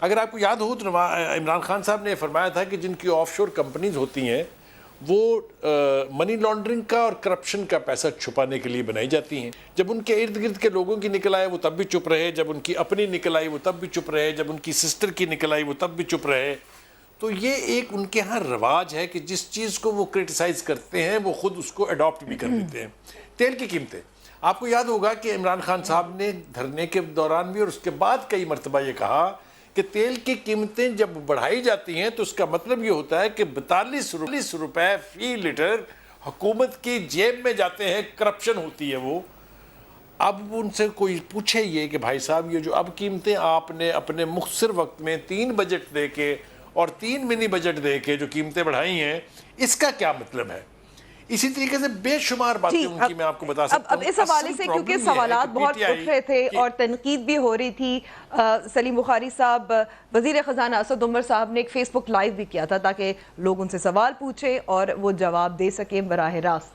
اگر آپ کو یاد ہو تو عمران خان صاحب نے فرمایا تھا کہ جن کی آف شور کمپنیز ہوتی ہیں وہ منی لانڈرنگ کا اور کرپشن کا پیسہ چھپانے کے لیے بنائی جاتی ہیں. جب ان کے ارد گرد کے لوگوں کی نکل آئے وہ تب بھی چپ رہے, جب ان کی اپنی نکل آئی وہ تب بھی چپ رہے, جب ان کی سسٹر کی نکل آئی وہ تب بھی چپ رہے. تو یہ ایک ان کے ہاں رواج ہے کہ جس چیز کو وہ کرٹیسائز کرتے ہیں وہ خود اس کو اڈاپٹ بھی کر لیتے ہیں. تیل کی قیمتیں, آپ کو یاد ہوگا کہ عمران خان صاحب نے دھرنے کے دوران بھی اور اس کے بعد کئی مرتبہ یہ کہا کہ تیل کی قیمتیں جب بڑھائی جاتی ہیں تو اس کا مطلب یہ ہوتا ہے کہ 42 روپے فی لیٹر حکومت کی جیب میں جاتے ہیں, کرپشن ہوتی ہے وہ. اب ان سے کوئی پوچھے یہ کہ بھائی صاحب یہ جو اب قیمتیں آپ نے اپنے مختصر وقت میں 3 بجٹ دے کے اور 3 منی بجٹ دے کے جو قیمتیں بڑھائی ہیں اس کا کیا مطلب ہے؟ اسی طریقے سے بے شمار باتیں ان کی میں آپ کو بتا سکتا ہوں. اب اس حوالے سے کیونکہ سوالات بہت اٹھ رہے تھے اور تنقید بھی ہو رہی تھی, سلیم بخاری صاحب, وزیر خزانہ اسد عمر صاحب نے ایک فیس بک لائیو بھی کیا تھا تاکہ لوگ ان سے سوال پوچھیں اور وہ جواب دے سکیں براہ راست.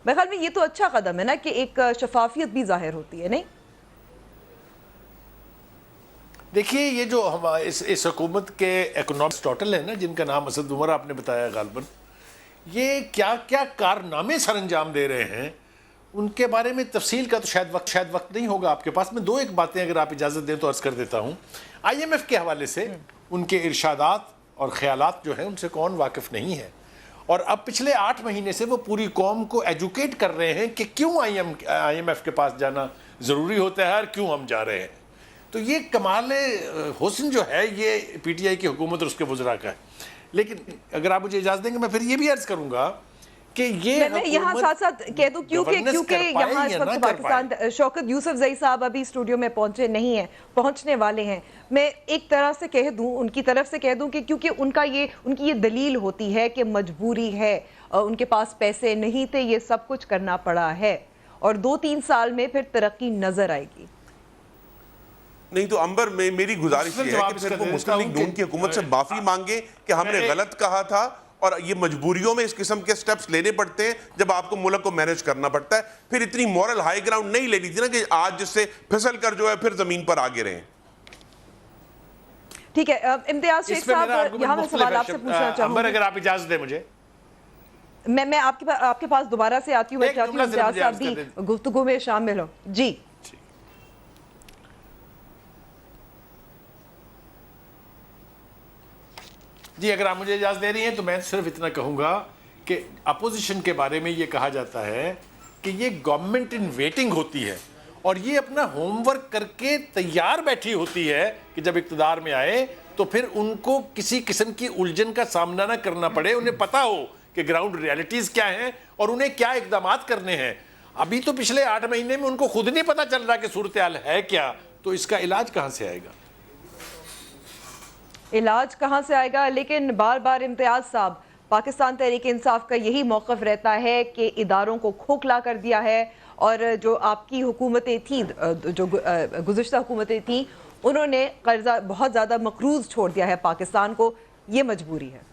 میرے خیال میں یہ تو اچھا قدم ہے نا کہ ایک شفافیت بھی ظاہر ہوتی ہے, نہیں؟ دیکھیے یہ جو اس حکومت کے اکنامسٹ ٹوٹل ہیں نا جن کا نام اسد عمر آپ نے بتایا غالباً, یہ کیا کیا کارنامے سر انجام دے رہے ہیں ان کے بارے میں تفصیل کا تو شاید وقت نہیں ہوگا آپ کے پاس. میں 2 باتیں اگر آپ اجازت دیں تو عرض کر دیتا ہوں. IMF کے حوالے سے ان کے ارشادات اور خیالات جو ہیں ان سے کون واقف نہیں ہے, اور اب پچھلے 8 مہینے سے وہ پوری قوم کو ایجوکیٹ کر رہے ہیں کہ کیوں IMF کے پاس جانا ضروری ہوتا ہے اور کیوں ہم جا رہے ہیں. تو یہ کمال حسن جو ہے یہ PTI کی حکومت اور اس کے وزراء کا ہے. لیکن اگر آپ مجھے اجازت دیں گے میں پھر یہ بھی عرض کروں گا کہ یہ میں یہاں ساتھ ساتھ کہہ دوں کیونکہ یہاں اس وقت پاکستان شوکت یوسفزئی صاحب ابھی اسٹوڈیو میں پہنچے نہیں ہیں, پہنچنے والے ہیں. میں ایک طرح سے کہہ دوں, ان کی طرف سے کہہ دوں کہ کیونکہ ان کی یہ دلیل ہوتی ہے کہ مجبوری ہے, ان کے پاس پیسے نہیں تھے, یہ سب کچھ کرنا پڑا ہے اور 2-3 سال میں پھر ترقی نظر آئے گی. نہیں تو امبر میں میری گزارش یہ ہے کہ پھر وہ مسلم لیگ نون کی حکومت سے معافی مانگے کہ ہم نے غلط کہا تھا, اور یہ مجبوریوں میں اس قسم کے سٹیپس لینے پڑتے ہیں جب آپ کو ملک کو مینیج کرنا پڑتا ہے. پھر اتنی مورل ہائی گراؤنڈ نہیں لینی تھی نا کہ آج جس سے پھسل کر جو ہے پھر زمین پر آگے رہیں. ٹھیک ہے امتیاز شیخ صاحب, یہاں میں سوال آپ سے پوچھنا چاہوں امبر اگر آپ اجازت دیں مجھے, میں آپ کے پاس دوبارہ سے آتی ہوں. میں چاہتی ہوں امتیاز صاحب بھی گفتگو میں شامل ہوں. جی جی اگر آپ مجھے اجازت دے رہی ہیں تو میں صرف اتنا کہوں گا کہ اپوزیشن کے بارے میں یہ کہا جاتا ہے کہ یہ گورنمنٹ ان ویٹنگ ہوتی ہے اور یہ اپنا ہوم ورک کر کے تیار بیٹھی ہوتی ہے کہ جب اقتدار میں آئے تو پھر ان کو کسی قسم کی الجھن کا سامنا نہ کرنا پڑے, انہیں پتا ہو کہ گراؤنڈ ریالٹیز کیا ہیں اور انہیں کیا اقدامات کرنے ہیں. ابھی تو پچھلے 8 مہینے میں ان کو خود نہیں پتا چل رہا کہ صورتحال ہے کیا, تو اس کا علاج کہاں سے آئے گا؟ علاج کہاں سے آئے گا؟ لیکن بار بار امتیاز صاحب, پاکستان تحریک انصاف کا یہی موقف رہتا ہے کہ اداروں کو کھوکھلا کر دیا ہے, اور جو آپ کی حکومتیں تھیں, جو گزشتہ حکومتیں تھیں, انہوں نے قرضہ بہت زیادہ مقروض چھوڑ دیا ہے پاکستان کو. یہ مجبوری ہے.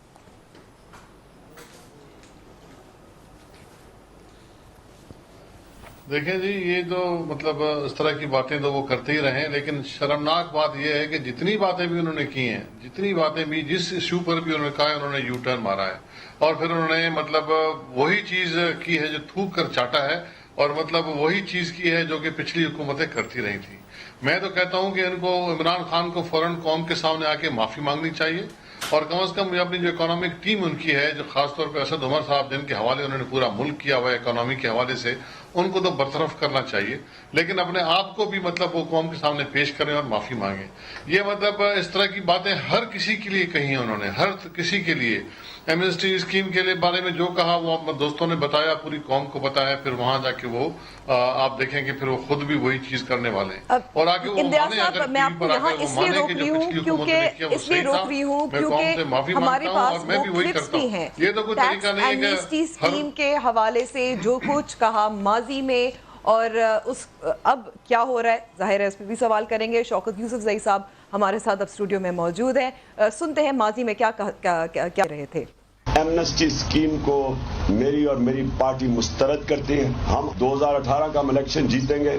دیکھیں جی, یہ جو مطلب اس طرح کی باتیں تو وہ کرتے ہی رہے, لیکن شرمناک بات یہ ہے کہ جتنی باتیں بھی انہوں نے کی ہیں, جتنی باتیں بھی جس ایشو پر بھی انہوں نے کہا ہے, انہوں نے یو ٹرن مارا ہے اور پھر انہوں نے مطلب وہی چیز کی ہے جو تھوک کر چاٹا ہے, اور مطلب وہی چیز کی ہے جو کہ پچھلی حکومتیں کرتی رہی تھیں. میں تو کہتا ہوں کہ ان کو, عمران خان کو فوراً قوم کے سامنے آ کے معافی مانگنی چاہیے, اور کم از کم اپنی جو اکنامک ٹیم ان کی ہے, جو خاص طور پہ اسد عمر صاحب جن کے حوالے انہوں نے پورا ملک کیا ہوا ہے اکنامی کے حوالے سے, ان کو تو برطرف کرنا چاہیے, لیکن اپنے آپ کو بھی مطلب وہ قوم کے سامنے پیش کریں اور معافی مانگیں. یہ مطلب اس طرح کی باتیں ہر کسی کے لیے کہی ہیں انہوں نے, ہر کسی کے لیے. ایمنسٹی اسکیم کے بارے میں جو کہا وہ دوستوں نے بتایا, پوری قوم کو بتایا, پھر وہاں جا کے وہ آپ دیکھیں کہ پھر وہ خود بھی وہی چیز کرنے والے ہیں. اور آگے وہ امتیاز صاحب, میں آپ کو یہاں اس لیے روک رہی ہوں کیونکہ ہمارے پاس وہ کلپس بھی ہیں ٹیکس ایمنسٹی اسکیم کے حوالے سے جو کچھ کہا ماضی میں, اور اب کیا ہو رہا ہے. ظاہر ہے اس پہ بھی سوال کریں گے. شوکت یوسفزئی صاحب ہمارے ساتھ اب اسٹوڈیو میں موجود ہیں. سنتے ہیں ماضی میں کیا رہے تھے. ایمنسٹی اسکیم کو میری اور میری پارٹی مسترد کرتی ہے. ہم 2018 کا الیکشن جیتیں گے,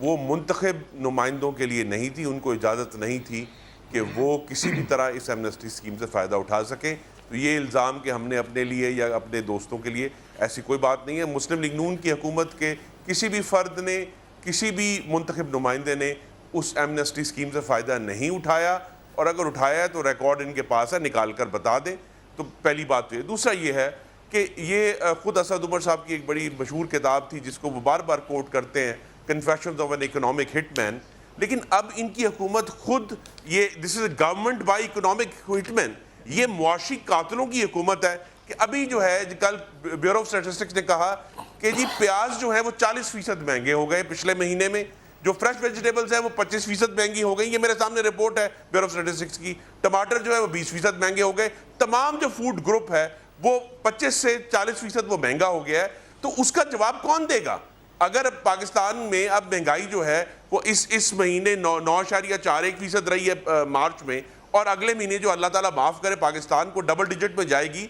وہ منتخب نمائندوں کے لیے نہیں تھی، ان کو اجازت نہیں تھی کہ وہ کسی بھی طرح اس ایمنسٹی اسکیم سے فائدہ اٹھا سکیں. تو یہ الزام کہ ہم نے اپنے لیے یا اپنے دوستوں کے لیے، ایسی کوئی بات نہیں ہے. مسلم لیگ نون کی حکومت کے کسی بھی فرد نے، کسی بھی منتخب نمائندے نے اس ایمنسٹی اسکیم سے فائدہ نہیں اٹھایا، اور اگر اٹھایا ہے تو ریکارڈ ان کے پاس ہے، نکال کر بتا دیں. تو پہلی بات تو یہ. دوسرا یہ ہے کہ یہ خود اسد عمر صاحب کی ایک بڑی مشہور کتاب تھی جس کو وہ بار بار کوٹ کرتے ہیں، کنفیشنز آف این اکنامک ہٹ مین. لیکن اب ان کی حکومت خود یہ دس از اے گورنمنٹ بائی اکنامک ہٹ مین، یہ معاشی قاتلوں کی حکومت ہے. کہ ابھی جو ہے کل بیورو آف اسٹیٹسٹکس نے کہا کہ جی پیاز جو ہے وہ 40% مہنگے ہو گئے پچھلے مہینے میں، جو فریش ویجیٹیبلز ہیں وہ 25% مہنگی ہو گئی. یہ میرے سامنے رپورٹ ہے بیورو آف اسٹیٹسٹکس کی. ٹماٹر جو ہے وہ 20% مہنگے ہو گئے. تمام جو فوڈ گروپ ہے وہ 25 سے 40% وہ مہنگا ہو گیا ہے. تو اس کا جواب کون دے گا؟ اگر پاکستان میں اب مہنگائی جو ہے وہ اس مہینے 9.41% رہی ہے مارچ میں، اور اگلے مہینے جو اللہ تعالیٰ معاف کرے پاکستان کو ڈبل ڈیجٹ میں جائے گی،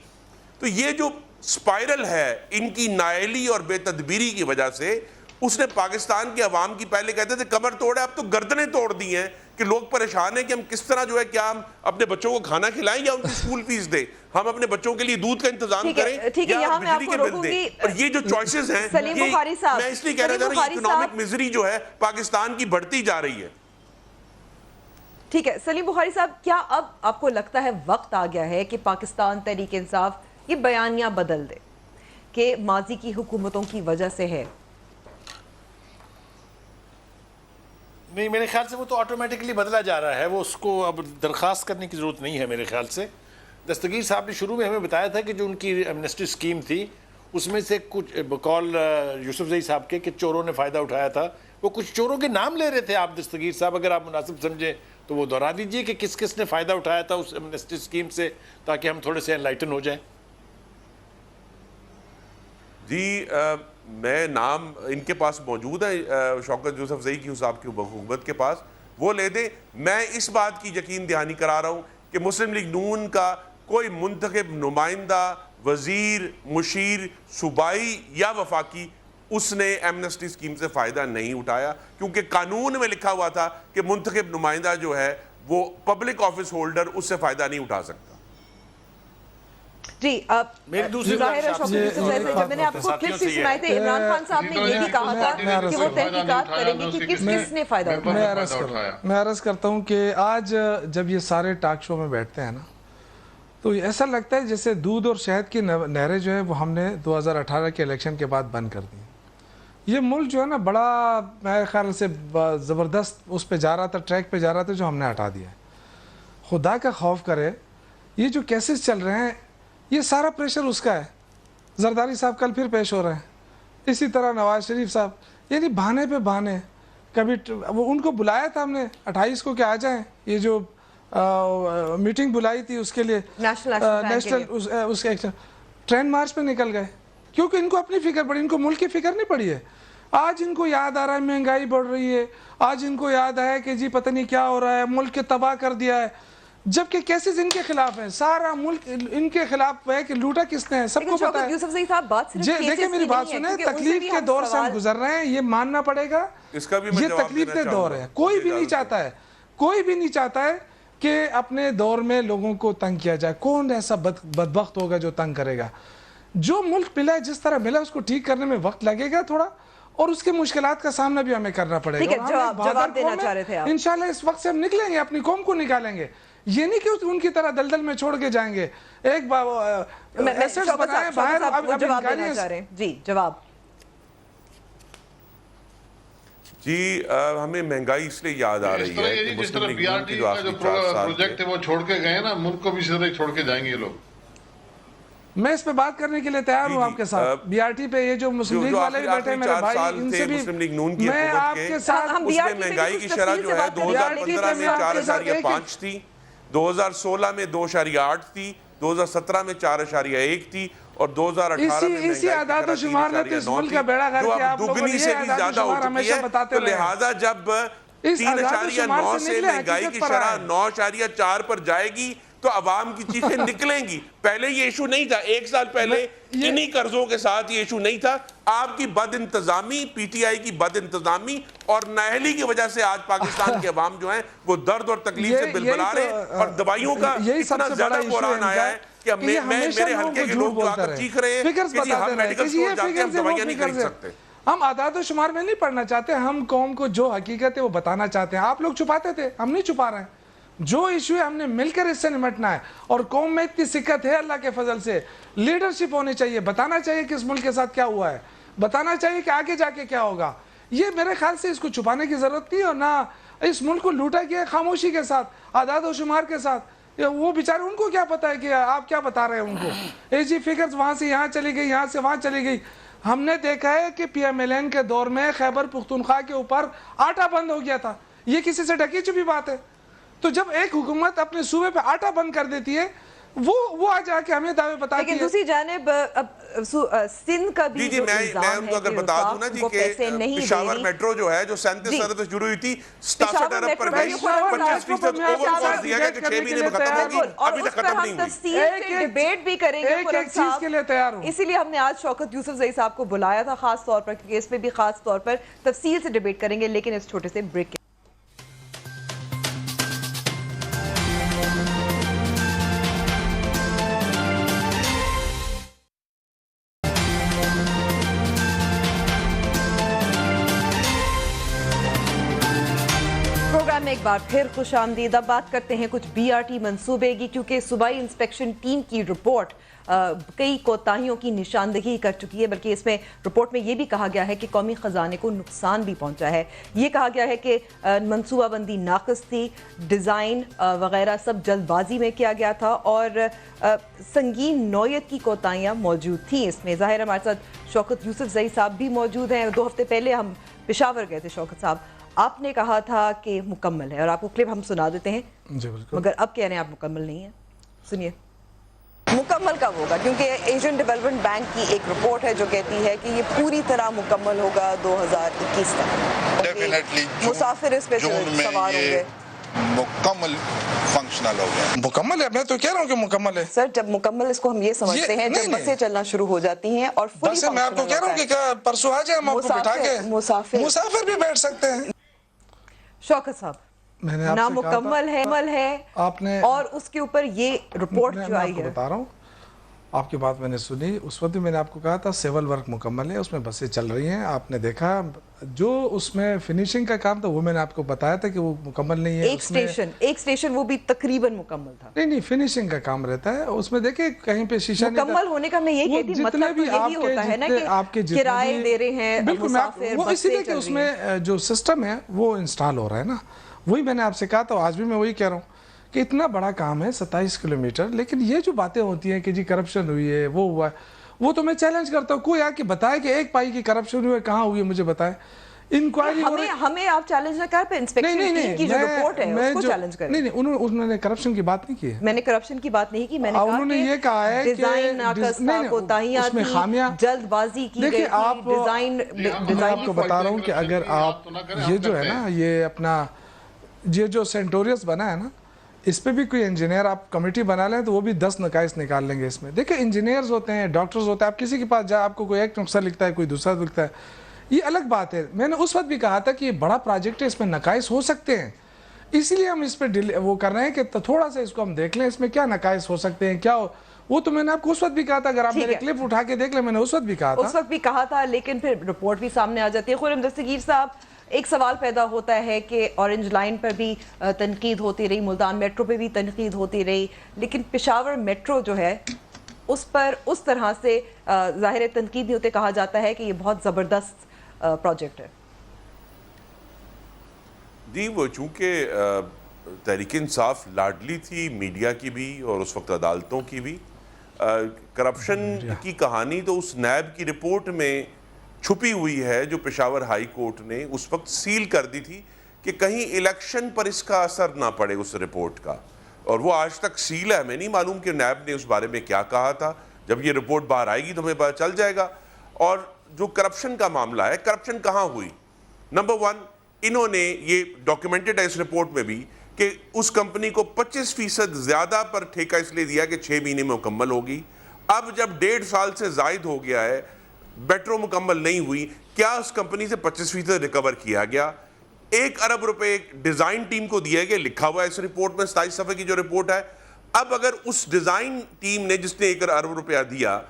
تو یہ جو سپائرل ہے ان کی نااہلی اور بے تدبیری کی وجہ سے، اس نے پاکستان کے عوام کی، پہلے کہتے تھے کمر توڑے، اب تو گردنیں توڑ دی ہیں کہ لوگ پریشان ہیں کہ ہم کس طرح جو ہے، کیا ہم اپنے بچوں کو کھانا کھلائیں یا ان کی اسکول فیس دیں، ہم اپنے بچوں کے لیے دودھ کا انتظام کریں یا بجلی کے بل دیں. اور یہ جو چوائسز ہیں، میں اس لیے کہہ رہا تھا کہ اکنامک میزری جو ہے پاکستان کی بڑھتی جا رہی ہے. ٹھیک ہے سلیم بخاری صاحب، کیا اب آپ کو لگتا ہے وقت آ گیا ہے کہ پاکستان تحریک انصاف یہ بیانیہ بدل دے کہ ماضی کی حکومتوں کی وجہ سے ہے؟ نہیں، میرے خیال سے وہ تو آٹومیٹکلی بدلا جا رہا ہے، وہ اس کو اب درخواست کرنے کی ضرورت نہیں ہے میرے خیال سے. دستگیر صاحب نے شروع میں ہمیں بتایا تھا کہ جو ان کی ایمنسٹی اسکیم تھی اس میں سے کچھ بقول یوسف زئی صاحب کے کہ چوروں نے فائدہ اٹھایا تھا. وہ کچھ چوروں کے نام لے رہے تھے آپ دستگیر صاحب، اگر آپ مناسب سمجھیں تو وہ دہرا دیجئے کہ کس کس نے فائدہ اٹھایا تھا اس ایمنسٹی اسکیم سے، تاکہ ہم تھوڑے سے انلائٹن ہو جائیں. جی میں نام ان کے پاس موجود ہے، شوکت یوسف زئی کی صاحب کی حکومت کے پاس، وہ لے دیں. میں اس بات کی یقین دہانی کرا رہا ہوں کہ مسلم لیگ نون کا کوئی منتخب نمائندہ، وزیر، مشیر، صوبائی یا وفاقی، اس نے ایمنسٹی اسکیم سے فائدہ نہیں اٹھایا، کیونکہ قانون میں لکھا ہوا تھا کہ منتخب نمائندہ جو ہے وہ پبلک آفس ہولڈر اس سے فائدہ نہیں اٹھا سکتا. جی میری دوسری جب میں نے آپ کو کلپ سے سنائے تھے، عمران خان صاحب نے یہ بھی کہا تھا کہ وہ تحقیقات کریں گے کہ کس کس نے فائدہ اٹھایا. میں عرض کرتا ہوں کہ آج جب یہ سارے ٹاک شو میں بیٹھتے ہیں نا، تو ایسا لگتا ہے جیسے دودھ اور شہد کی نہریں جو ہے وہ ہم نے 2018 کے الیکشن کے بعد بند کر دی. یہ ملک جو ہے نا بڑا میرے خیال سے زبردست اس پہ جا رہا تھا، ٹریک پہ جا رہا تھا، جو ہم نے ہٹا دیا ہے. خدا کا خوف کرے، یہ جو کیسز چل رہے ہیں یہ سارا پریشر اس کا ہے. زرداری صاحب کل پھر پیش ہو رہے ہیں، اسی طرح نواز شریف صاحب، یعنی بہانے پہ بہانے. کبھی وہ ان کو بلایا تھا ہم نے 28 کو کہ آ جائیں، یہ جو میٹنگ بلائی تھی اس کے لیے نیشنل اس کے ٹرین مارچ پہ نکل گئے، کیونکہ ان کو اپنی فکر پڑی، ان کو ملک کی فکر نہیں پڑی ہے. آج ان کو یاد آ رہا ہے مہنگائی بڑھ رہی ہے، آج ان کو یاد آیا کہ جی پتہ نہیں کیا ہو رہا ہے، ملک کے تباہ کر دیا ہے، جبکہ کیسز ان کے خلاف ہیں، سارا ملک ان کے خلاف ہے کہ لوٹا کس نے ہے، سب کو پتا ہے. یوسف زئی صاحب بات صرف دیکھیں میری بات سنیں، تکلیف کے دور سے ہم گزر رہے ہیں، یہ ماننا پڑے گا، یہ تکلیف کے دور ہے. کوئی بھی نہیں چاہتا ہے، کوئی بھی نہیں چاہتا ہے کہ اپنے دور میں لوگوں کو تنگ کیا جائے. کون ایسا بدبخت ہوگا جو تنگ کرے گا؟ جو ملک ملا ہے، جس طرح ملا اس کو ٹھیک کرنے میں وقت لگے گا تھوڑا، اور اس کے مشکلات کا سامنا بھی ہمیں کرنا پڑے گا. جواب دینا چاہ رہے تھے آپ. انشاءاللہ اس وقت سے ہم نکلیں گے، اپنی قوم کو نکالیں گے. یہ نہیں کہ ان کی طرح دلدل میں چھوڑ کے جائیں گے. ایک ایسٹس بنائیں باہر. جواب دینا چاہ رہے ہیں. جی جواب. جی ہمیں مہنگائی اس لیے یاد آ رہی ہے کہ جس طرح بی آر ٹی کا جو پروجیکٹ ہے وہ چھوڑ کے گئے نا، ملک کو بھی اسی طرح چھوڑ کے جائیں گے یہ لوگ. میں اس پہ بات کرنے کے لیے تیار ہوں آپ کے ساتھ. بی آر ٹی پہ یہ جو مسلم لیگ والے بھی بیٹھے ہیں میرے بھائی، ان سے بھی میں آپ کے ساتھ. اس میں مہنگائی کی شرح جو ہے 2015 میں 4.5 تھی، 2016 میں 2.8 تھی، 2017 میں 4.1 تھی، اور 2018 میں اسی اعداد و شمار نے تو اس ملک کا بیڑا غرق کیا. آپ لوگوں نے یہ اعداد و شمار ہمیشہ بتاتے رہے. لہٰذا جب 3.9 سے مہنگائی کی شرح 9.4 پر جائے گی تو عوام کی چیخیں نکلیں گی. پہلے یہ ایشو نہیں تھا, 1 سال پہلے انہی قرضوں کے ساتھ یہ ایشو نہیں تھا. آپ کی بد انتظامی, پی ٹی آئی کی بد انتظامی اور نااہلی کی وجہ سے آج پاکستان کے عوام جو ہیں وہ درد اور تکلیف سے بلبلا رہے ہیں, اور دوائیوں کا اتنا زیادہ بحران آیا ہے کہ میرے حلقے کے لوگ جو آ کر چیخ رہے ہیں کہ ہم میڈیکل سٹور جا کے ہم دوائیاں نہیں خرید سکتے. ہم اعداد و شمار میں نہیں پڑھنا چاہتے, ہم قوم کو جو حقیقت ہے وہ بتانا چاہتے ہیں. آپ لوگ چھپاتے تھے, ہم نہیں چھپا رہے ہیں. جو ایشو ہے ہم نے مل کر اس سے نمٹنا ہے, اور قوم میں اتنی سکت ہے اللہ کے فضل سے. لیڈرشپ ہونی چاہیے, بتانا چاہیے کہ اس ملک کے ساتھ کیا ہوا ہے, بتانا چاہیے کہ آگے جا کے کیا ہوگا. یہ میرے خیال سے اس کو چھپانے کی ضرورت نہیں, اور نہ اس ملک کو لوٹا گیا خاموشی کے ساتھ, اعداد و شمار کے ساتھ. وہ بیچارے ان کو کیا پتا ہے کہ آپ کیا بتا رہے ہیں ان کو. جی فگرز وہاں سے یہاں چلی گئی, یہاں سے وہاں چلی گئی. ہم نے دیکھا ہے کہ پی ایم ایل این کے دور میں خیبر پختونخوا کے اوپر آٹا بند ہو گیا تھا. یہ کسی سے ڈھکی چھپی بات ہے؟ تو جب ایک حکومت اپنے صوبے پہ آٹا بند کر دیتی ہے, وہ آ جا کے ہمیں دعوے بتاتی ہے. لیکن دوسری جانب سندھ کا بھی جو الزام ہے کہ وفاق کو پیسے نہیں دے رہی. پشاور میٹرو جو ہے, جو 37 ارب سے شروع ہوئی تھی, 67 ارب پر گئی, 25% اوور کاسٹ دیا گیا کہ 6 مہینے میں ختم ہوگی, ابھی تک ختم نہیں ہوئی. تفصیل سے ڈیبیٹ بھی کریں گے ایک چیز کے لیے تیار ہوں. اسی لیے ہم نے آج شوکت یوسف زئی صاحب کو بلایا تھا خاص طور پر, کیونکہ اس پہ بھی خاص طور پر تفصیل سے ڈیبیٹ کریں گے, لیکن اس چھوٹے سے بریک کے ایک بار پھر خوش آمدید. اب بات کرتے ہیں کچھ بی آر ٹی منصوبے کی, کیونکہ صوبائی انسپیکشن ٹیم کی رپورٹ کئی کوتاہیوں کی نشاندہی کر چکی ہے, بلکہ اس میں رپورٹ میں یہ بھی کہا گیا ہے کہ قومی خزانے کو نقصان بھی پہنچا ہے. یہ کہا گیا ہے کہ منصوبہ بندی ناقص تھی, ڈیزائن وغیرہ سب جلد بازی میں کیا گیا تھا, اور سنگین نوعیت کی کوتاہیاں موجود تھیں اس میں. ظاہر ہمارے ساتھ شوکت یوسف زئی صاحب بھی موجود ہیں. 2 ہفتے پہلے ہم پشاور گئے تھے. شوکت صاحب, آپ نے کہا تھا کہ مکمل ہے, اور آپ کو کلپ ہم سنا دیتے ہیں, مگر اب کہہ رہے ہیں آپ مکمل نہیں ہیں. سنیے. مکمل کب ہوگا؟ کیونکہ ایشین ڈیولپمنٹ بینک کی ایک رپورٹ ہے جو کہتی ہے کہ یہ پوری طرح مکمل ہوگا 2021 تک. ڈیفینیٹلی مسافر اس پہ سوار ہوں گے. مکمل فنکشنل ہو گیا. مکمل ہے, میں تو کہہ رہا ہوں کہ مکمل ہے. سر جب مکمل اس کو ہم یہ سمجھتے ہیں جب بسیں چلنا شروع ہو جاتی ہیں اور فلی فنکشنل. میں آپ کو کہہ رہا ہوں کہ پرسوں آ جائیں, ہم آپ کو بٹھا کے مسافر بھی بیٹھ سکتے ہیں. شوکت صاحب, نامکمل ہے آپ نے, اور اس کے اوپر یہ رپورٹ جو آئی ہے. بتا رہا ہوں, آپ کی بات میں نے سنی, اس وقت بھی میں نے آپ کو کہا تھا سیول ورک مکمل ہے, اس میں بسیں چل رہی ہیں. آپ نے دیکھا جو اس میں فنیشنگ کا کام تھا وہ میں نے آپ کو بتایا تھا کہ وہ مکمل نہیں ہے. ایک سٹیشن وہ بھی تقریباً مکمل تھا. نہیں فنیشنگ کا کام رہتا ہے اس میں. دیکھیں کہیں پہ شیشہ مکمل ہونے کا میں یہ کہتی مطلب بھی یہی ہوتا ہے نا کہ کرائے دے رہے ہیں مسافر, وہ اسی لیے کہ اس میں جو سسٹم ہے وہ انسٹال ہو رہا ہے نا. وہی میں نے آپ سے کہا تھا, آج بھی میں وہی کہہ رہا ہوں کہ اتنا بڑا کام ہے 27 کلومیٹر, لیکن یہ جو باتیں ہوتی ہیں کہ جی کرپشن ہوئی ہے, وہ ہوا ہے, وہ تو میں چیلنج کرتا ہوں. کوئی آ کے بتائے کہ 1 پائی کی کرپشن ہوئی ہے, کہاں ہوئی ہے, مجھے بتائے. انکوائری ہمیں آپ چیلنج نہ کر پہ انسپیکشن ٹیم کی جو رپورٹ ہے اس کو چیلنج کریں. نہیں انہوں نے کرپشن کی بات نہیں کی ہے. میں نے کرپشن کی بات نہیں کی, میں نے انہوں نے یہ کہا ہے کہ ڈیزائن ناقص تھا, کوتاہیاں تھیں, جلد بازی کی گئی تھی. میں آپ کو بتا رہا ہوں کہ اگر آپ یہ جو ہے نا, یہ اپنا یہ جو سینٹوریس بنا ہے نا, اس پہ بھی کوئی انجینئر آپ کمیٹی بنا لیں تو وہ بھی 10 نقائص نکال لیں گے اس میں. دیکھیں انجینئرز ہوتے ہیں, ڈاکٹرز ہوتے ہیں, آپ کسی کے پاس جائیں آپ کو کوئی ایک نقصہ لکھتا ہے, کوئی دوسرا لکھتا ہے, یہ الگ بات ہے. میں نے اس وقت بھی کہا تھا کہ یہ بڑا پروجیکٹ ہے, اس میں نقائص ہو سکتے ہیں, اسی لیے ہم اس پہ وہ کر رہے ہیں کہ تھوڑا سا اس کو ہم دیکھ لیں اس میں کیا نقائص ہو سکتے ہیں, کیا وہ تو میں نے آپ کو اس وقت بھی کہا تھا. اگر آپ میرے کلپ اٹھا کے دیکھ لیں, میں نے اس وقت بھی کہا تھا, لیکن پھر رپورٹ بھی سامنے آ جاتی ہے. خرم دستگیر صاحب, ایک سوال پیدا ہوتا ہے کہ اورنج لائن پر بھی تنقید ہوتی رہی, ملتان میٹرو پہ بھی تنقید ہوتی رہی, لیکن پشاور میٹرو جو ہے اس پر اس طرح سے ظاہر تنقید نہیں ہوتے. کہا جاتا ہے کہ یہ بہت زبردست پروجیکٹ ہے. جی وہ چونکہ تحریک انصاف لاڈلی تھی میڈیا کی بھی اور اس وقت عدالتوں کی بھی, کرپشن کی کہانی تو اس نیب کی رپورٹ میں چھپی ہوئی ہے جو پشاور ہائی کورٹ نے اس وقت سیل کر دی تھی کہ کہیں الیکشن پر اس کا اثر نہ پڑے اس رپورٹ کا, اور وہ آج تک سیل ہے. ہمیں نہیں معلوم کہ نیب نے اس بارے میں کیا کہا تھا. جب یہ رپورٹ باہر آئے گی تو ہمیں پتہ چل جائے گا. اور جو کرپشن کا معاملہ ہے, کرپشن کہاں ہوئی؟ نمبر 1, انہوں نے یہ ڈاکیومنٹڈ ہے اس رپورٹ میں بھی کہ اس کمپنی کو 25% زیادہ پر ٹھیکہ اس لیے دیا کہ 6 مہینے میں مکمل ہوگی. اب جب 1.5 سال سے زائد ہو گیا ہے, میٹرو مکمل نہیں ہوئی, کیا اس کمپنی سے 25% ریکور کیا گیا؟ 1 ارب روپے ڈیزائن ٹیم کو دیا گیا, لکھا ہوا ہے اس رپورٹ میں, 27 صفحے کی جو رپورٹ ہے. اب اگر اس ڈیزائن ٹیم نے جس نے 1 ارب روپیہ دیا,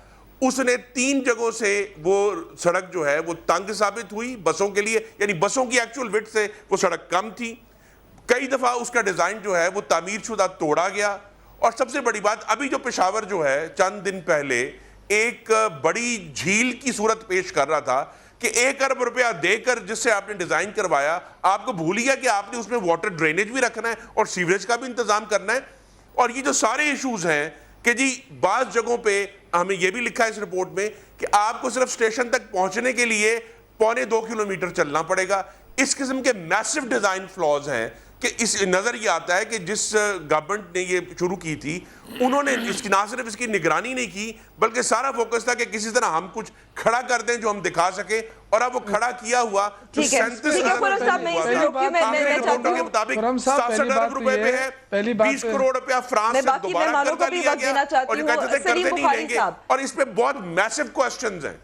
اس نے 3 جگہوں سے وہ سڑک جو ہے وہ تنگ ثابت ہوئی بسوں کے لیے, یعنی بسوں کی ایکچول وڈتھ سے وہ سڑک کم تھی. کئی دفعہ اس کا ڈیزائن جو ہے وہ تعمیر شدہ توڑا گیا. اور سب سے بڑی بات, ابھی جو پشاور جو ہے چند دن پہلے ایک بڑی جھیل کی صورت پیش کر رہا تھا کہ 1 ارب روپیہ دے کر جس سے آپ نے ڈیزائن کروایا, آپ کو بھول گیا کہ آپ نے اس میں واٹر ڈرینیج بھی رکھنا ہے اور سیوریج کا بھی انتظام کرنا ہے. اور یہ جو سارے ایشوز ہیں کہ جی بعض جگہوں پہ ہمیں یہ بھی لکھا ہے اس رپورٹ میں کہ آپ کو صرف اسٹیشن تک پہنچنے کے لیے 1.25 کلومیٹر چلنا پڑے گا. اس قسم کے میسو ڈیزائن فلاز ہیں کہ اس نظر یہ آتا ہے کہ جس گورنمنٹ نے یہ شروع کی تھی, انہوں نے اس کی نہ صرف اس کی نگرانی نہیں کی بلکہ سارا فوکس تھا کہ کسی طرح ہم کچھ کھڑا کر دیں جو ہم دکھا سکیں. اور اب وہ کھڑا کیا ہوا جو 37 کے مطابق 67 ارب روپے پہ ہے, 20 کروڑ روپیہ فرانس سے دوبارہ قرضہ لیا گیا اور یہ کہتے تھے قرضے نہیں لیں گے. اور اس پہ بہت میسو کوسچنز ہیں.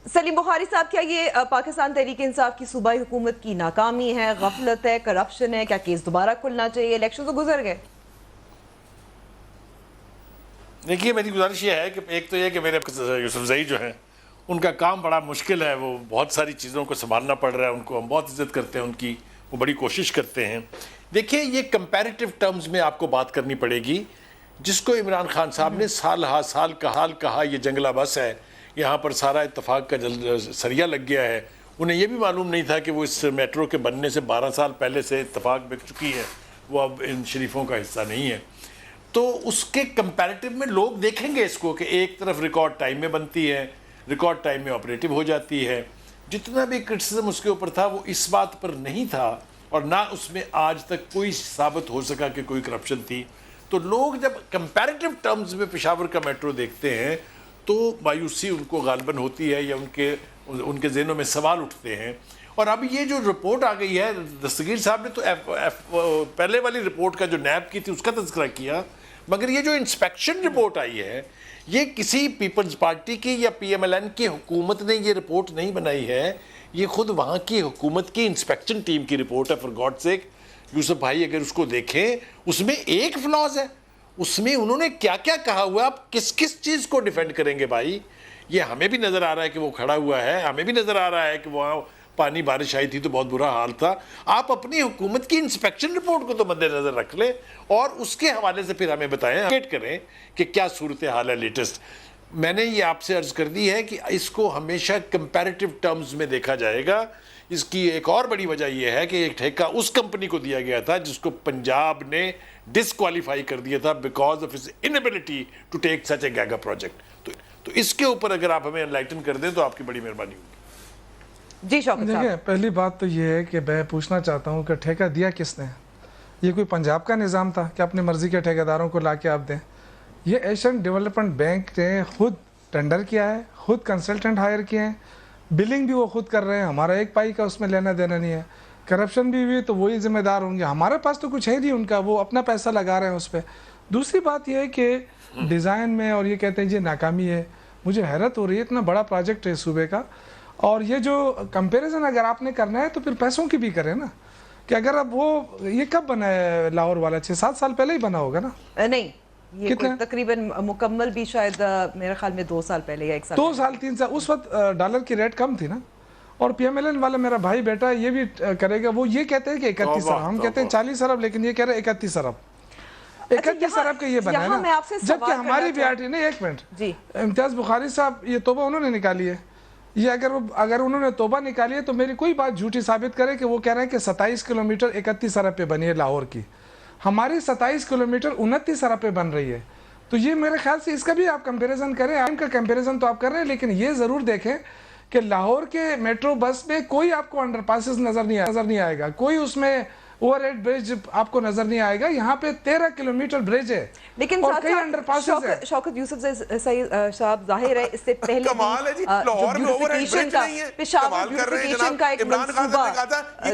سلیم بخاری صاحب, کیا یہ پاکستان تحریک انصاف کی صوبائی حکومت کی ناکامی ہے, غفلت ہے, کرپشن ہے؟ کیا کیس دوبارہ کھلنا چاہیے؟ الیکشن تو گزر گئے. دیکھیے میری گزارش یہ ہے کہ ایک تو یہ کہ میرے یوسف زئی جو ہیں ان کا کام بڑا مشکل ہے, وہ بہت ساری چیزوں کو سنبھالنا پڑ رہا ہے, ان کو ہم بہت عزت کرتے ہیں ان کی, وہ بڑی کوشش کرتے ہیں. دیکھیے یہ کمپیریٹیو ٹرمز میں آپ کو بات کرنی پڑے گی. جس کو عمران خان صاحب نے سال ہا سال کا حال کہا یہ جنگلہ بس ہے, یہاں پر سارا اتفاق کا سریا لگ گیا ہے, انہیں یہ بھی معلوم نہیں تھا کہ وہ اس میٹرو کے بننے سے 12 سال پہلے سے اتفاق بک چکی ہے, وہ اب ان شریفوں کا حصہ نہیں ہے. تو اس کے کمپیریٹیو میں لوگ دیکھیں گے اس کو کہ ایک طرف ریکارڈ ٹائم میں بنتی ہے, ریکارڈ ٹائم میں آپریٹو ہو جاتی ہے. جتنا بھی کرٹیسزم اس کے اوپر تھا وہ اس بات پر نہیں تھا اور نہ اس میں آج تک کوئی ثابت ہو سکا کہ کوئی کرپشن تھی. تو لوگ جب کمپیریٹیو ٹرمز میں پشاور کا میٹرو دیکھتے ہیں تو مایوسی ان کو غالباً ہوتی ہے یا ان کے ذہنوں میں سوال اٹھتے ہیں. اور اب یہ جو رپورٹ آ گئی ہے, دستگیر صاحب نے تو پہلے والی رپورٹ کا جو نیب کی تھی اس کا تذکرہ کیا, مگر یہ جو انسپیکشن رپورٹ آئی ہے یہ کسی پیپلز پارٹی کی یا پی ایم ایل این کی حکومت نے یہ رپورٹ نہیں بنائی ہے, یہ خود وہاں کی حکومت کی انسپیکشن ٹیم کی رپورٹ ہے. فار گاڈ سیک یوسف بھائی اگر اس کو دیکھیں اس میں ایک فلاز ہے, اس میں انہوں نے کیا کیا کہا ہوا ہے, آپ کس کس چیز کو ڈیفینڈ کریں گے بھائی؟ یہ ہمیں بھی نظر آ رہا ہے کہ وہ کھڑا ہوا ہے, ہمیں بھی نظر آ رہا ہے کہ وہاں پانی بارش آئی تھی تو بہت برا حال تھا. آپ اپنی حکومت کی انسپیکشن رپورٹ کو تو مد نظر رکھ لیں اور اس کے حوالے سے پھر ہمیں بتائیں, اپڈیٹ کریں کہ کیا صورتحال ہے لیٹسٹ. میں نے یہ آپ سے عرض کر دی ہے کہ اس کو ہمیشہ کمپیریٹیو ٹرمز میں دیکھا جائے گا. اس کی ایک اور بڑی وجہ یہ ہے کہ ایک ٹھیکہ اس کمپنی کو دیا گیا تھا جس کو پنجاب نے ڈسکوالیفائی کر دیا تھا because of his inability to take such a giga project. تو اس کے اوپر اگر آپ ہمیں انلائٹن کر دیں تو آپ کی بڑی مہربانی ہوگی. جی شوکت صاحب, دیکھیں پہلی بات تو یہ ہے کہ میں پوچھنا چاہتا ہوں کہ ٹھیکہ دیا کس نے؟ یہ کوئی پنجاب کا نظام تھا کہ اپنی مرضی کے ٹھیکیداروں کو لا کے آپ دیں؟ یہ ایشین ڈیولپمنٹ بینک نے خود ٹینڈر کیا ہے, خود کنسلٹنٹ ہائر کیے ہیں, بلنگ بھی وہ خود کر رہے ہیں, ہمارا ایک پائی کا اس میں لینا دینا نہیں ہے. کرپشن بھی ہوئی تو وہی ذمہ دار ہوں گے, ہمارے پاس تو کچھ ہے نہیں ان کا, وہ اپنا پیسہ لگا رہے ہیں اس پہ. دوسری بات یہ ہے کہ ڈیزائن میں اور یہ کہتے ہیں جی ناکامی ہے, مجھے حیرت ہو رہی ہے, اتنا بڑا پروجیکٹ ہے صوبے کا. اور یہ جو کمپیریزن اگر آپ نے کرنا ہے تو پھر پیسوں کی بھی کریں نا, کہ اگر اب وہ یہ کب بنا ہے لاہور والا, 6-7 سال پہلے ہی بنا ہوگا نا؟ نہیں, یہ تقریباً مکمل بھی شاید میرے خیال میں 2 سال پہلے یا 1 سال 2 سال 3 سال. اس وقت ڈالر کی ریٹ کم تھی نا. اور پی ایم ایل این والا میرا بھائی بیٹا یہ بھی کرے گا, وہ یہ کہتے ہیں کہ 31 ارب, ہم کہتے ہیں 40 ارب, لیکن یہ کہہ رہے 31 ارب. 31 ارب کا یہ بنا ہے نا, جبکہ ہماری بی آر ٹی نے, ایک منٹ, امتیاز بخاری صاحب یہ توبہ انہوں نے نکالی ہے. یہ اگر انہوں نے توبہ نکالی ہے تو میری کوئی بات جھوٹی ثابت کرے کہ وہ کہہ رہے ہیں کہ 27 کلومیٹر 31 ارب پہ بنی ہے لاہور کی, ہماری 27 کلومیٹر 29 ارب پہ بن رہی ہے. تو یہ میرے خیال سے اس کا بھی آپ کمپیریزن کریں. ان کا کمپیریزن تو آپ کر رہے ہیں, لیکن یہ ضرور دیکھیں کہ لاہور کے میٹرو بس میں کوئی آپ کو انڈر پاسز نظر نہیں آئے گا, کوئی اس میں اوور ہیڈ برج آپ کو نظر نہیں آئے گا. یہاں پہ 13 کلومیٹر برج ہے لیکن اور کئی انڈر پاسز ہیں. شوکت یوسف صاحب ظاہر ہے اس سے پہلے کمال ہے جی لاہور میں اوور ہیڈ برج نہیں ہے. پشاور بیوٹیفیکیشن کا ایک منصوبہ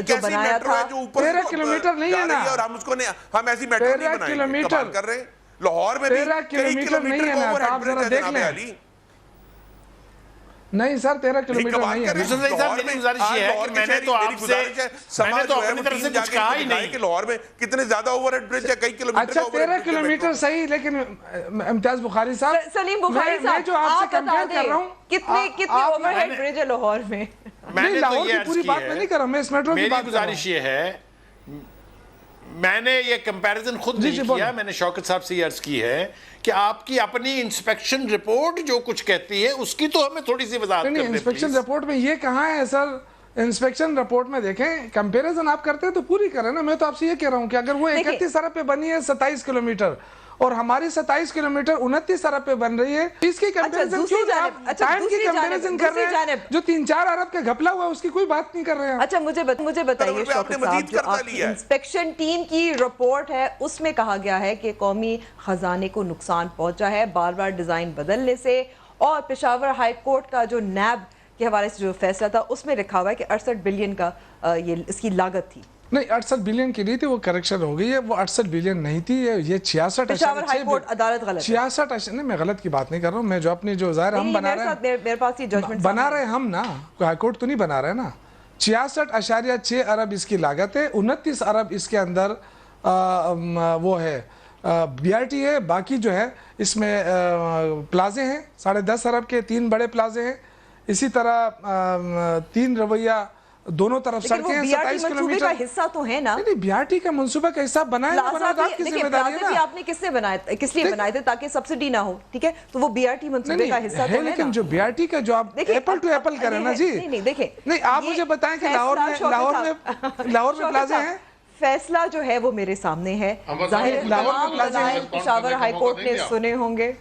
جو بنایا تھا 13 کلومیٹر نہیں ہے نا, اور ہم اس کو ہم ایسی میٹرو نہیں بنائیں گے. کمال کر رہے ہیں لاہور میں 13 کلومیٹر نہیں ہے نا, آپ ذرا دیکھ لیں. نہیں سر 13 کلومیٹر نہیں ہے. یوسف زئی صاحب میری گزارش یہ ہے کہ میں نے تو آپ سے میں نے تو اپنی طرف سے کچھ کہا ہی نہیں کہ لاہور میں کتنے زیادہ اوور ہیڈ برج ہے, کئی کلومیٹر اچھا 13 کلومیٹر صحیح, لیکن امتیاز بخاری صاحب, سلیم بخاری صاحب میں جو آپ سے کمپیئر کر رہا ہوں کتنے اوور ہیڈ برج ہے لاہور میں. میں نے لاہور کی پوری بات میں نہیں کر رہا, میں اس میٹرو کی بات کر رہا ہوں. میری گزارش یہ ہے, میں نے یہ کمپیریزن خود نہیں کیا, میں نے شوکت صاحب سے یہ عرض کی ہے کہ آپ کی اپنی انسپیکشن رپورٹ جو کچھ کہتی ہے اس کی تو ہمیں تھوڑی سی وضاحت کر دیں. انسپیکشن رپورٹ میں یہ کہاں ہے سر, انسپیکشن رپورٹ میں دیکھیں کمپیریزن آپ کرتے ہیں تو پوری کریں نا. میں تو آپ سے یہ کہہ رہا ہوں کہ اگر وہ 31 ارب پہ بنی ہے 27 کلومیٹر اور ہماری 27 کلومیٹر 29 ارب پہ بن رہی ہے, اس کی کمپیریزن کیوں آپ ٹائم کی کمپیریزن کر رہے ہیں جو 3-4 ارب کا گھپلا ہوا ہے اس کی کوئی بات نہیں کر رہے ہیں. اچھا مجھے بتائیے شوکت صاحب, جو آپ کی انسپیکشن ٹیم کی رپورٹ ہے اس میں کہا گیا ہے کہ قومی خزانے کو نقصان پہنچا ہے بار بار ڈیزائن بدلنے سے, اور پشاور ہائی کورٹ کا جو نیب کے حوالے سے جو فیصلہ تھا اس میں لکھا ہوا ہے کہ 68 بلین کا یہ اس کی لاگت تھی. نہیں 68 بلین کی نہیں تھی, وہ کریکشن ہو گئی ہے, وہ 68 بلین نہیں تھی, یہ 66 پشاور ہائی کورٹ عدالت غلط 66 نہیں, میں غلط کی بات نہیں کر رہا ہوں, میں جو اپنی جو ظاہر ہم بنا رہے ہیں میرے پاس یہ ججمنٹ بنا رہے ہیں ہم نا, ہائی کورٹ تو نہیں بنا رہے نا. 66.6 ارب اس کی لاگت ہے, 29 ارب اس کے اندر وہ ہے بی آر ٹی ہے, باقی جو ہے اس میں پلازے ہیں 10.5 ارب کے 3 بڑے پلازے ہیں, اسی طرح 3 رویہ دونوں طرف سڑکیں ہیں 27 کلومیٹر کا حصہ تو ہے نا. نہیں بی آر ٹی کا منصوبہ کا حصہ بنایا آپ کی ذمہ داری ہے نا. آپ نے کس لیے بنائے تھے تاکہ سبسڈی نہ ہو, ٹھیک ہے, تو وہ بی آر ٹی منصوبے کا حصہ تو ہے نا. لیکن جو بی آر ٹی کا جو آپ ایپل ٹو ایپل کریں نا جی, نہیں دیکھیں, نہیں آپ مجھے بتائیں کہ لاہور میں پلازے ہیں. فیصلہ جو ہے وہ میرے سامنے ہے, ظاہر تمام دلائل پشاور ہائی کورٹ نے سنے ہوں گے.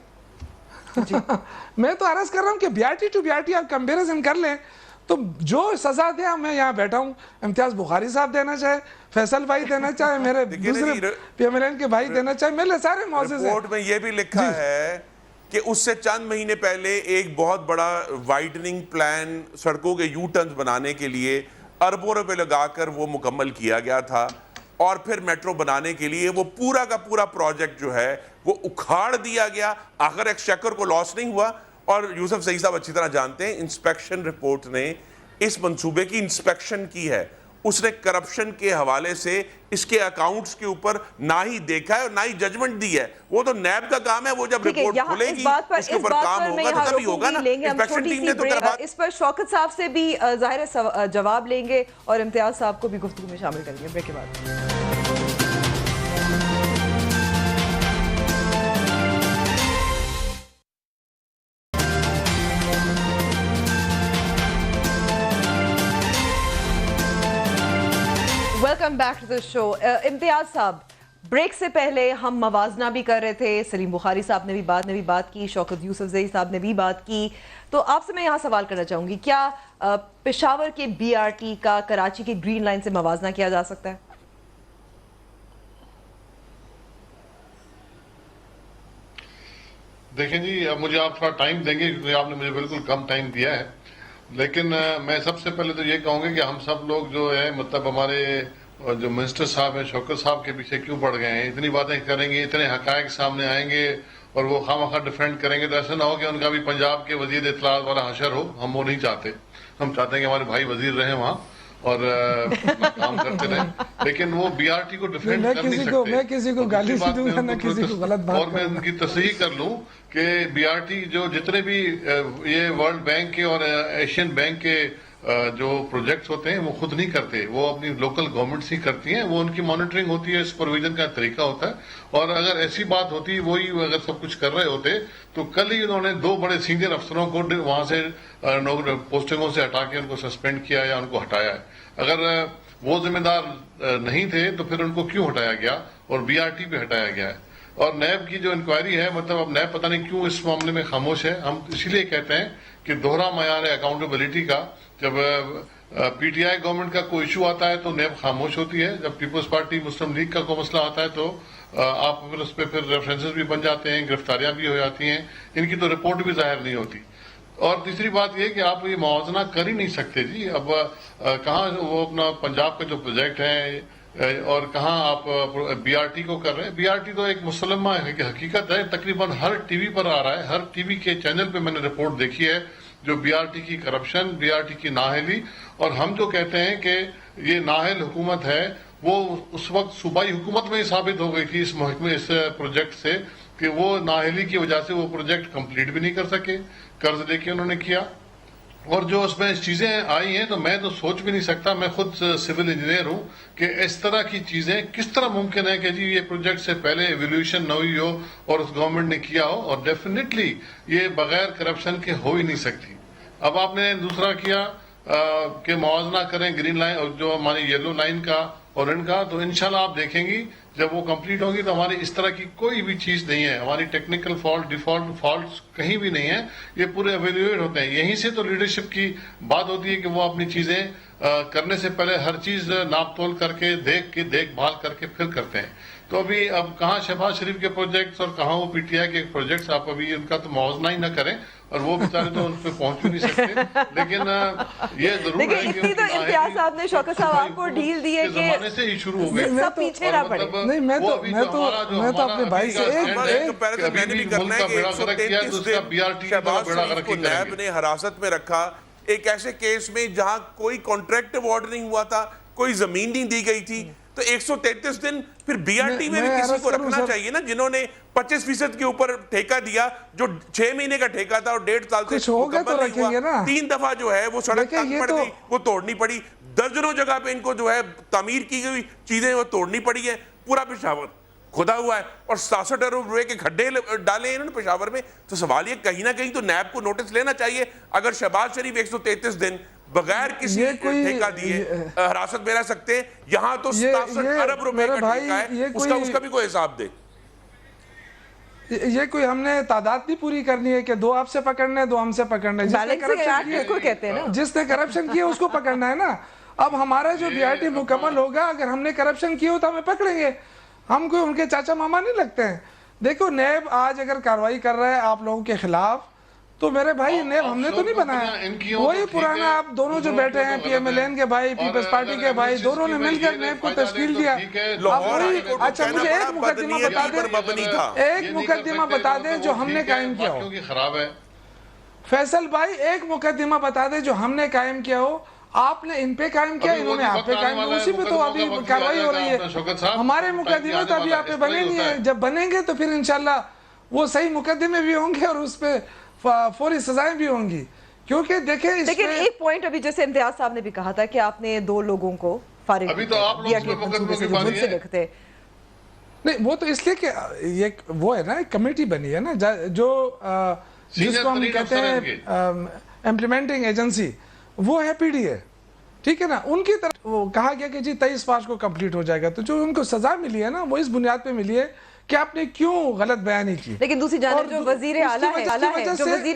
میں تو عرض کر رہا ہوں کہ B R T to B R T آپ کمپیریزن کر لیں تو جو سزا دیا, میں یہاں بیٹھا ہوں, امتیاز بخاری صاحب دینا چاہے, فیصل بھائی دینا چاہے, میرے دوسرے پی ایم ایل این کے بھائی دینا چاہے, میرے سارے معزز ہیں. رپورٹ میں یہ بھی لکھا ہے کہ اس سے چند مہینے پہلے ایک بہت بڑا وائڈننگ پلان سڑکوں کے یو ٹرنز بنانے کے لیے اربوں روپے لگا کر وہ مکمل کیا گیا تھا, اور پھر میٹرو بنانے کے لیے وہ پورا کا پورا پروجیکٹ جو ہے وہ اکھاڑ دیا گیا. آخر ایکسچیکر کو لاس نہیں ہوا, اور یوسف زئی صاحب اچھی طرح جانتے ہیں انسپیکشن رپورٹ نے اس منصوبے کی انسپیکشن کی ہے, اس نے کرپشن کے حوالے سے اس کے اکاؤنٹس کے اوپر نہ ہی دیکھا ہے اور نہ ہی ججمنٹ دی ہے. وہ تو نیب کا کام ہے, وہ جب رپورٹ کھلے گی اس کے اوپر کام ہوگا تو تبھی ہوگا نا. انسپیکشن ٹیم نے تو اس پر شوکت صاحب سے بھی ظاہر جواب لیں گے اور امتیاز صاحب کو بھی گفتگو میں شامل کریں گے بریک کے بعد. ویلکم بیک ٹو دا شو. امتیاز صاحب, بریک سے پہلے ہم موازنہ بھی کر رہے تھے, سلیم بخاری صاحب نے بھی بات کی, شوکت یوسف زئی صاحب نے بھی بات کی, تو آپ سے میں یہاں سوال کرنا چاہوں گی, کیا پشاور کے بی آر ٹی کا کراچی کی گرین لائن سے موازنہ کیا جا سکتا ہے؟ دیکھیں جی, اب مجھے آپ تھوڑا ٹائم دیں گے کیونکہ آپ نے مجھے بالکل کم ٹائم دیا ہے, لیکن میں سب سے پہلے تو یہ کہوں گا کہ ہم سب لوگ جو ہے مطلب ہمارے جو منسٹر صاحب ہیں شوکت صاحب کے پیچھے کیوں پڑ گئے ہیں, اتنی باتیں کریں گے, اتنے حقائق سامنے آئیں گے اور وہ خواہ ڈیفینڈ کریں گے, تو ایسا نہ ہو کہ ان کا بھی پنجاب کے وزیر اطلاعات والا حشر ہو. ہم وہ نہیں چاہتے, ہم چاہتے ہیں کہ ہمارے بھائی وزیر رہیں وہاں اور کام کرتے رہیں, لیکن وہ بی آر ٹی کو ڈیفینڈ کر نہیں سکتے. میں کسی کو گالی نہیں دوں گا, نہ کسی کو غلط بات, اور میں ان کی تصحیح کر لوں کہ بی آر ٹی جو جتنے بھی یہ ورلڈ بینک کے اور ایشین بینک کے جو پروجیکٹس ہوتے ہیں وہ خود نہیں کرتے, وہ اپنی لوکل گورنمنٹس ہی کرتی ہیں, وہ ان کی مانیٹرنگ ہوتی ہے, سپرویژن کا طریقہ ہوتا ہے. اور اگر ایسی بات ہوتی وہی اگر سب کچھ کر رہے ہوتے تو کل ہی انہوں نے 2 بڑے سینئر افسروں کو وہاں سے پوسٹنگوں سے ہٹا کے ان کو سسپینڈ کیا یا ان کو ہٹایا ہے. اگر وہ ذمہ دار نہیں تھے تو پھر ان کو کیوں ہٹایا گیا اور بی آر ٹی پہ ہٹایا گیا ہے؟ اور نیب کی جو انکوائری ہے مطلب اب نیب پتہ نہیں کیوں اس معاملے میں خاموش ہے. ہم اسی لیے کہتے ہیں کہ دوہرا معیار ہے اکاؤنٹیبلٹی کا. جب پی ٹی آئی گورنمنٹ کا کوئی ایشو آتا ہے تو نیب خاموش ہوتی ہے, جب پیپلز پارٹی مسلم لیگ کا کوئی مسئلہ آتا ہے تو آپ پھر اس پہ پھر ریفرنسز بھی بن جاتے ہیں, گرفتاریاں بھی ہو جاتی ہیں, ان کی تو رپورٹ بھی ظاہر نہیں ہوتی. اور تیسری بات یہ کہ آپ یہ موازنہ کر ہی نہیں سکتے جی. اب کہاں وہ اپنا پنجاب کا جو پروجیکٹ ہے اور کہاں آپ بی آر ٹی کو کر رہے ہیں. بی آر ٹی تو ایک مسلمہ حقیقت ہے, تقریباً ہر ٹی وی پر آ رہا ہے, ہر ٹی وی کے چینل پہ میں نے رپورٹ دیکھی ہے جو بی آر ٹی کی کرپشن, بی آر ٹی کی نااہلی. اور ہم جو کہتے ہیں کہ یہ نااہل حکومت ہے وہ اس وقت صوبائی حکومت میں ہی ثابت ہو گئی تھی اس محکمے اس پروجیکٹ سے کہ وہ نااہلی کی وجہ سے وہ پروجیکٹ کمپلیٹ بھی نہیں کر سکے, قرض لے کے انہوں نے کیا. اور جو اس میں چیزیں آئی ہیں تو میں تو سوچ بھی نہیں سکتا, میں خود سول انجینئر ہوں, کہ اس طرح کی چیزیں کس طرح ممکن ہے کہ جی یہ پروجیکٹ سے پہلے ایویلیوشن نہ ہوئی ہو اور اس گورنمنٹ نے کیا ہو. اور ڈیفینیٹلی یہ بغیر کرپشن کے ہو ہی نہیں سکتی. اب آپ نے دوسرا کیا کہ موازنہ کریں گرین لائن اور جو ہماری یلو لائن کا اور ان کا, تو انشاءاللہ آپ دیکھیں گی جب وہ کمپلیٹ ہوگی تو ہماری اس طرح کی کوئی بھی چیز نہیں ہے, ہماری ٹیکنیکل فالٹ ڈیفالٹ فالٹس کہیں بھی نہیں ہے, یہ پورے ایویلیویٹ ہوتے ہیں. یہیں سے تو لیڈرشپ کی بات ہوتی ہے کہ وہ اپنی چیزیں کرنے سے پہلے ہر چیز ناپ تول کر کے دیکھ بھال کر کے پھر کرتے ہیں. تو ابھی اب کہاں شہباز شریف کے پروجیکٹس اور کہاں وہ پی ٹی آئی کے پروجیکٹس, آپ ابھی ان کا تو موازنہ ہی نہ کریں, اور وہ بیچارے تو ان پہ پہنچ بھی نہیں سکتے. لیکن یہ ضرور ہے کہ اتنی تو امتیاز صاحب نے شوکت صاحب آپ کو ڈھیل دی ہے کہ زمانے سے ہی شروع ہو گئے, سب پیچھے نہ پڑے. نہیں میں تو اپنے بھائی سے نیب نے حراست میں رکھا ایک ایسے کیس میں جہاں کوئی کانٹریکٹ ایوارڈ نہیں ہوا تھا, کوئی زمین نہیں دی گئی تھی, تو 133 دن پھر بی آر ٹی میں بھی کسی کو رکھنا چاہیے نا, جنہوں نے 25% کے اوپر ٹھیکہ دیا, جو 6 مہینے کا ٹھیکہ تھا اور 1.5 سال سے مکمل نہیں ہوا. 3 دفعہ جو ہے وہ سڑک تنگ پڑ گئی, وہ توڑنی پڑی. درجنوں جگہ پہ ان کو جو ہے تعمیر کی گئی چیزیں وہ توڑنی پڑی ہیں. پورا پشاور کھدا ہوا ہے اور 67 ارب روپے کے کھڈے ڈالے ہیں انہوں نے پشاور میں. تو سوال یہ کہیں نہ کہیں تو نیب کو نوٹس لینا چاہیے. اگر شہباز شریف 133 دن بغیر کسی ٹھیکہ دیے حراست میں رہ سکتے ہیں, یہاں تو 67 ارب روپے کا ٹھیکہ ہے, اس کا بھی کوئی حساب دے. یہ کوئی ہم نے تعداد نہیں پوری کرنی ہے کہ 2 آپ سے پکڑنا ہے 2 ہم سے پکڑنا ہے. جس نے کرپشن کیا اس کو پکڑنا ہے نا. اب ہمارا جو بی آر ٹی مکمل ہوگا, اگر ہم نے کرپشن کیا ہو تو ہمیں پکڑیں گے, ہم کوئی ان کے چاچا ماما نہیں لگتے ہیں. دیکھو نیب آج اگر کارروائی کر رہا ہے آپ لوگوں کے خلاف, تو میرے بھائی نیب ہم نے تو نہیں بنایا, وہی پرانا آپ دونوں جو بیٹھے ہیں پی ایم ایل این کے بھائی, پیپلز پارٹی کے بھائی, دونوں نے مل کر نیب کو تشکیل دیا. اچھا مجھے ایک مقدمہ بتا دیں جو ہم نے قائم کیا ہو. فیصل بھائی ایک مقدمہ بتا دیں جو ہم نے قائم کیا ہو. آپ نے ان پہ قائم کیا, انہوں نے آپ پہ قائم کیا, اسی پہ تو ابھی کارروائی ہو رہی ہے. ہمارے مقدمے تو ابھی آپ پہ بنے نہیں ہیں, جب بنیں گے تو پھر انشاءاللہ وہ صحیح مقدمے بھی ہوں گے اور اس پہ فوری سزائیں بھی ہوں گی. کیونکہ دیکھیں لیکن ایک پوائنٹ ابھی جیسے امتیاز صاحب نے بھی کہا تھا کہ آپ نے 2 لوگوں کو فارغ دیا کہ منصوبے سے جو ملک سے لکھتے. نہیں وہ تو اس لیے کہ یہ وہ ہے نا ایک کمیٹی بنی ہے نا جو جس کو ہم کہتے ہیں امپلیمنٹنگ ایجنسی, وہ ہے پی ڈی اے, ٹھیک ہے نا. ان کی طرف وہ کہا گیا کہ جی 23 مارچ کو کمپلیٹ ہو جائے گا. تو جو ان کو سزا ملی ہے نا وہ اس بنیاد پہ ملی ہے کہ آپ نے کیوں غلط بیانی کی. لیکن دوسری جانب جو وزیر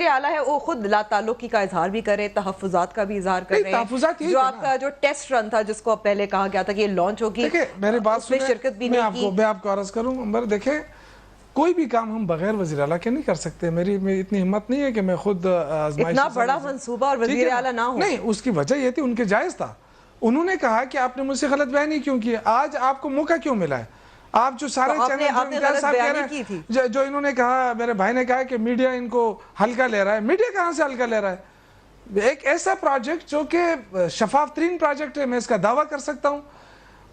اعلیٰ ہے وہ خود لا تعلقی کا اظہار بھی کرے, تحفظات کا بھی اظہار کر رہے ہیں. جو آپ کا جو ٹیسٹ رن تھا جس کو پہلے کہا گیا تھا کہ یہ لانچ ہوگی, میری بات سنیں, شرکت بھی نہیں کی. میں آپ کو عرض کروں عمر, دیکھیں کوئی بھی کام ہم بغیر وزیر اعلیٰ کے نہیں کر سکتے. میری اتنی ہمت نہیں ہے کہ میں خود اتنا بڑا منصوبہ اور وزیر اعلیٰ نہ ہو. نہیں, اس کی وجہ یہ تھی ان کے جائز تھا. انہوں نے کہا کہ آپ نے مجھ سے غلط بیانی کیوں کی, آج آپ کو موقع کیوں ملا ہے. آپ جو سارے چینل جو انہوں نے کہا, میرے بھائی نے کہا کہ میڈیا ان کو ہلکا لے رہا ہے. میڈیا کہاں سے ہلکا لے رہا ہے؟ ایک ایسا پروجیکٹ جو کہ شفاف ترین پروجیکٹ ہے, میں اس کا دعویٰ کر سکتا ہوں,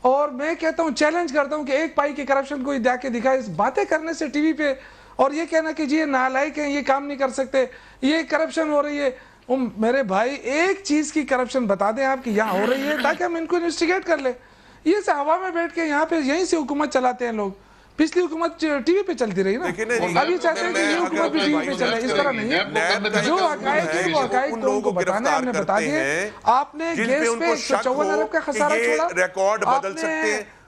اور میں کہتا ہوں چیلنج کرتا ہوں کہ 1 پائی کی کرپشن کو دیا کے دکھائے. اس باتیں کرنے سے ٹی وی پہ اور یہ کہنا کہ جی یہ نالائق ہیں, یہ کام نہیں کر سکتے, یہ کرپشن ہو رہی ہے. میرے بھای ایک چیز کی کرپشن بتا دیں آپ کی یہاں ہو رہی ہے تاکہ ہم ان کو انویسٹیگیٹ کر لیں. یہ سے ہوا میں بیٹھ کے یہاں پہ یہیں سے حکومت چلاتے ہیں لوگ. پچھلی حکومت ٹی وی پہ چلتی رہی نا, اب یہ چاہتے ہیں کہ یہ حکومت بھی ٹی وی پہ چلے. اس طرح نہیں ہے. جو حقائق ہے وہ حقائق تو ان کو بتانا ہے, ہم نے بتا دیے. آپ نے گیس پہ 54 ارب کا خسارہ چھوڑا, ریکارڈ بدل سکتے ہیں,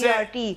BRT